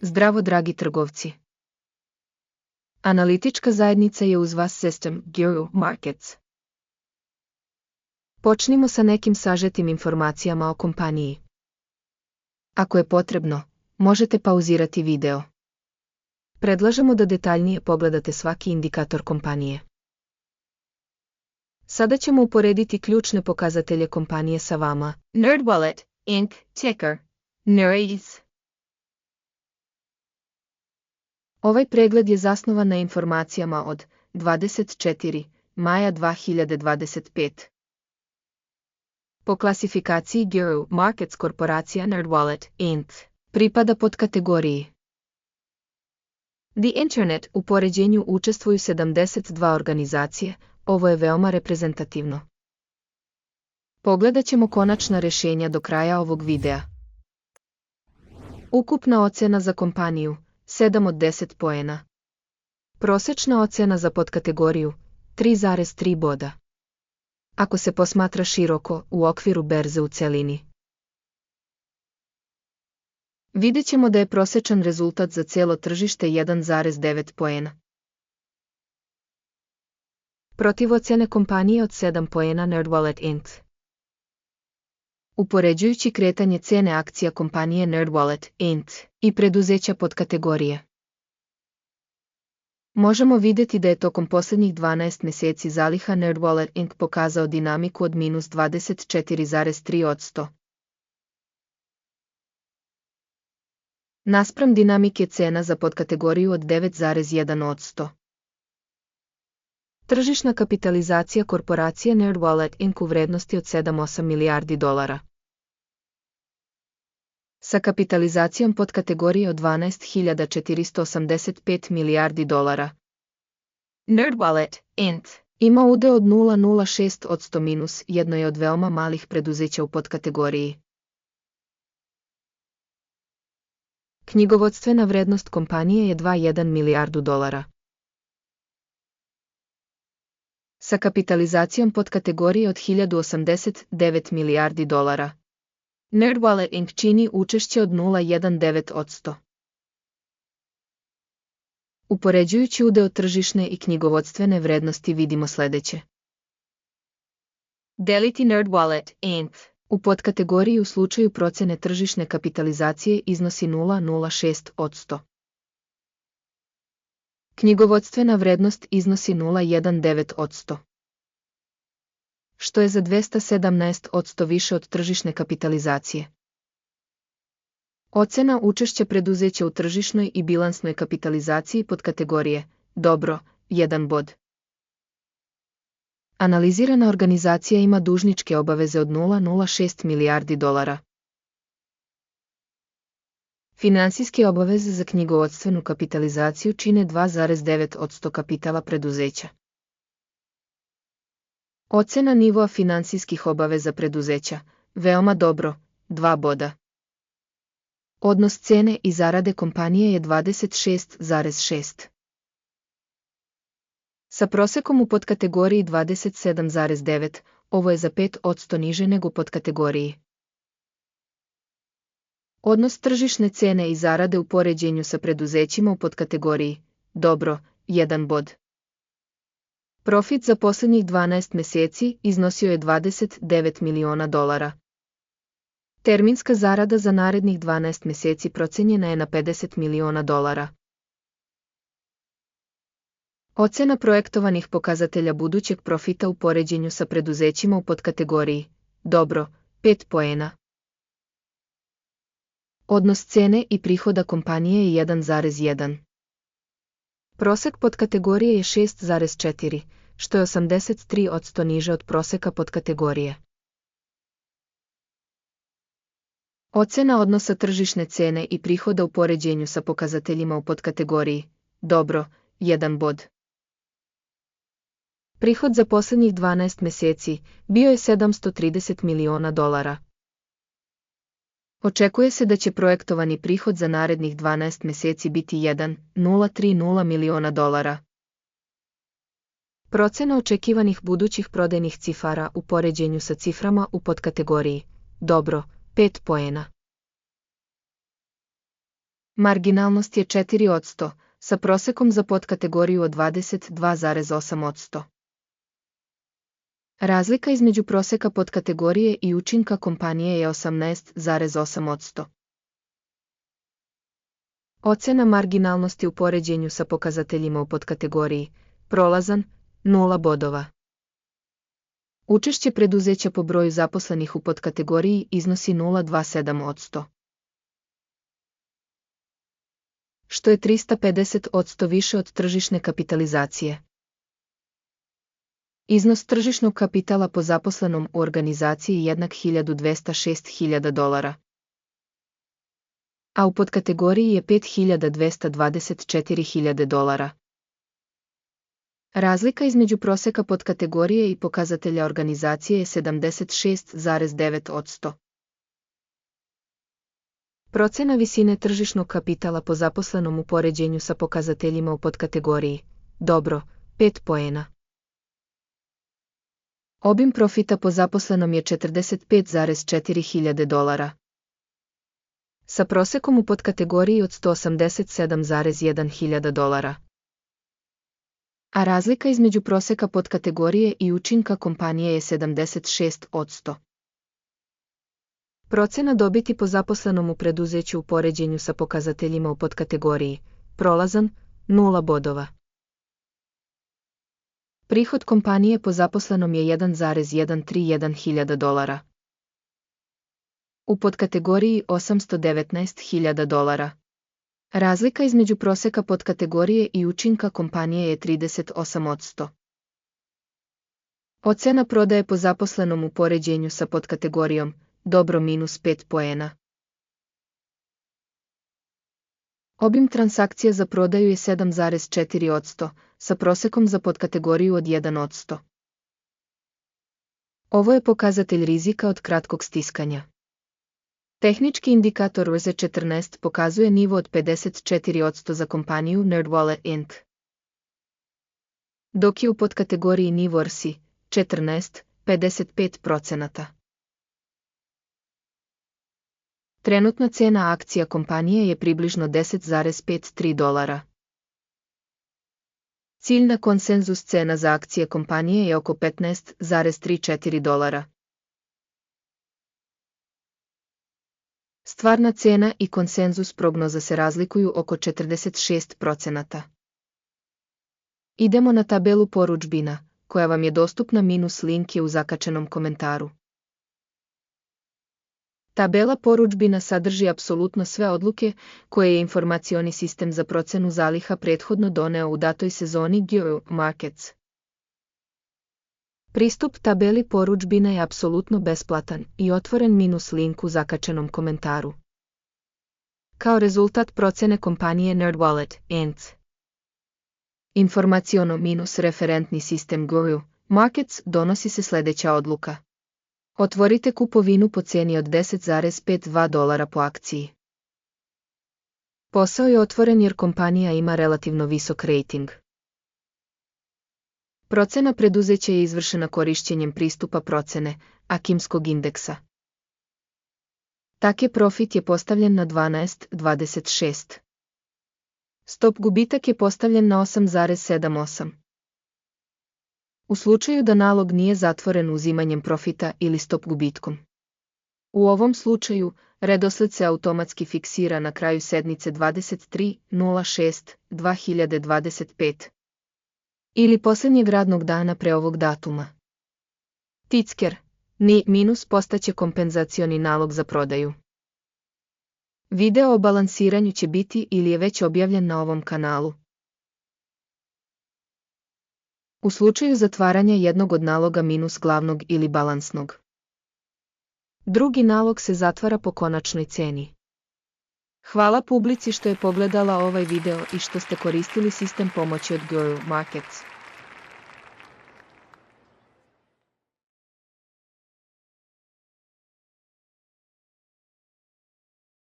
Zdravo dragi trgovci. Analitička zajednica je uz vas System Guru Markets. Počnimo sa nekim sažetim informacijama o kompaniji. Ako je potrebno, možete pauzirati video. Predlažemo da detaljnije pogledate svaki indikator kompanije. Sada ćemo uporediti ključne pokazatelje kompanije sa vama. NerdWallet, Inc., ticker, NERIS. Ovaj pregled je zasnovan na informacijama od 24. maja 2025. Po klasifikaciji Guru Markets korporacija NerdWallet, Inc. pripada pod kategoriji The Internet. U poređenju učestvuju 72 organizacije, ovo je veoma reprezentativno. Pogledat ćemo konačna rješenja do kraja ovog videa. Ukupna ocena za kompaniju 7 od 10 poena. Prosječna ocena za podkategoriju 3,3 boda. Ako se posmatra široko u okviru berze u celini. Vidjet ćemo da je prosječan rezultat za cijelo tržište 1,9 poena. Protiv ocjene kompanije od 7 poena NerdWallet Inc. Upoređujući kretanje cijene akcija kompanije NerdWallet Inc. i preduzeća pod kategorije. Možemo vidjeti da je tokom posljednjih 12 mjeseci zaliha NerdWallet Inc. pokazao dinamiku od minus 24,3%. Naspram dinamike cena za podkategoriju od 9,1%. Tržišna kapitalizacija korporacije NerdWallet Inc. u vrednosti od 7,8 milijardi dolara. Sa kapitalizacijom podkategorije od 12.485 milijardi dolara. NerdWallet, Inc. ima udeo od 0,06% minus jedno je od veoma malih preduzeća u podkategoriji. Knjigovodstvena vrednost kompanije je 2,1 milijardu dolara. Sa kapitalizacijom podkategorije od 1089 milijardi dolara. NerdWallet Inc. čini učešće od 0,19%. Upoređujući udeo tržišne i knjigovodstvene vrednosti vidimo sljedeće. Deliti NerdWallet, Inc. U podkategoriji u slučaju procjene tržišne kapitalizacije iznosi 0,06%. Knjigovodstvena vrednost iznosi 0,19%. Što je za 217% više od tržišne kapitalizacije. Ocena učešća preduzeća u tržišnoj i bilansnoj kapitalizaciji pod kategorije dobro, 1 bod. Analizirana organizacija ima dužničke obaveze od 0,06 milijardi dolara. Finansijske obaveze za knjigovodstvenu kapitalizaciju čine 2,9% kapitala preduzeća. Ocena nivoa finansijskih obaveza preduzeća, veoma dobro, 2 boda. Odnos cene i zarade kompanije je 26,6. Sa prosjekom u podkategoriji 27,9, ovo je za 5% niže nego u podkategoriji. Odnos tržišne cene i zarade u poređenju sa preduzećima u podkategoriji dobro, 1 bod. Profit za posljednjih 12 mjeseci iznosio je 29 miliona dolara. Terminska zarada za narednih 12 mjeseci procijenjena je na 50 miliona dolara. Ocena projektovanih pokazatelja budućeg profita u poređenju sa preduzećima u podkategoriji dobro, 5 poena. Odnos cene i prihoda kompanije je 1,1. Prosjek podkategorije je 6,4, što je 83% niže od prosjeka podkategorije. Ocena odnosa tržišne cene i prihoda u poređenju sa pokazateljima u podkategoriji dobro, 1 bod. Prihod za posljednjih 12 mjeseci bio je 730 miliona dolara. Očekuje se da će projektovani prihod za narednih 12 mjeseci biti 1,030 miliona dolara. Procena očekivanih budućih prodajnih cifara u poređenju sa ciframa u podkategoriji dobro, 5 poena. Marginalnost je 4%, sa prosekom za podkategoriju od 22,8%. Razlika između proseka podkategorije i učinka kompanije je 18,8%. Ocena marginalnosti u poređenju sa pokazateljima u podkategoriji, prolazan, 0 bodova. Učešće preduzeća po broju zaposlenih u podkategoriji iznosi 0,27%. Što je 350% više od tržišne kapitalizacije. Iznos tržišnog kapitala po zaposlenom u organizaciji jednak $1.206.000, a u podkategoriji je $5.224.000. Razlika između proseka podkategorije i pokazatelja organizacije je 76,9%. Procena visine tržišnog kapitala po zaposlenom u poređenju sa pokazateljima u podkategoriji, dobro, 5 poena. Obim profita po zaposlenom je $45.400, sa prosekom u podkategoriji od $187.100, a razlika između proseka podkategorije i učinka kompanije je 76%. Procena dobiti po zaposlenom u preduzeću u poređenju sa pokazateljima u podkategoriji, prolazan, 0 bodova. Prihod kompanije po zaposlenom je $1.131.000. U podkategoriji $819.000. Razlika između proseka podkategorije i učinka kompanije je 38%. Ocena prodaje po zaposlenom u poređenju sa podkategorijom, dobro -5 poena. Obim transakcija za prodaju je 7,4%, sa prosekom za podkategoriju od 1%. Ovo je pokazatelj rizika od kratkog stiskanja. Tehnički indikator RZ14 pokazuje nivo od 54% za kompaniju NerdWallet Inc. Dok je u podkategoriji nivo RSI 14, 55%. Trenutna cena akcija kompanije je približno $10,53. Ciljna konsenzus cena za akcije kompanije je oko $15,34. Stvarna cena i konsenzus prognoza se razlikuju oko 46%. Idemo na tabelu porudžbina, koja vam je dostupna, link je u zakačenom komentaru. Tabela porudžbina sadrži apsolutno sve odluke koje je informacioni sistem za procenu zaliha prethodno doneo u datoj sezoni Guru Markets. Pristup tabeli porudžbina je apsolutno besplatan i otvoren link u zakačenom komentaru. Kao rezultat procene kompanije NerdWallet Inc. Informaciono referentni sistem Guru Markets donosi se sljedeća odluka. Otvorite kupovinu po cijeni od $10,52 po akciji. Posao je otvoren jer kompanija ima relativno visok rating. Procena preduzeća je izvršena korišćenjem pristupa procene Akimskog indeksa. Take profit je postavljen na 12,26. Stop gubitak je postavljen na 8,78. U slučaju da nalog nije zatvoren uzimanjem profita ili stop gubitkom. U ovom slučaju, redosled se automatski fiksira na kraju sednice 23.06.2025. ili posljednjeg radnog dana pre ovog datuma. Ticker, ni minus postaće kompenzacioni nalog za prodaju. Video o balansiranju će biti ili je već objavljen na ovom kanalu. U slučaju zatvaranja jednog od naloga minus glavnog ili balansnog. Drugi nalog se zatvara po konačnoj ceni. Hvala publici što je pogledala ovaj video i što ste koristili sistem pomoći od Guru Markets.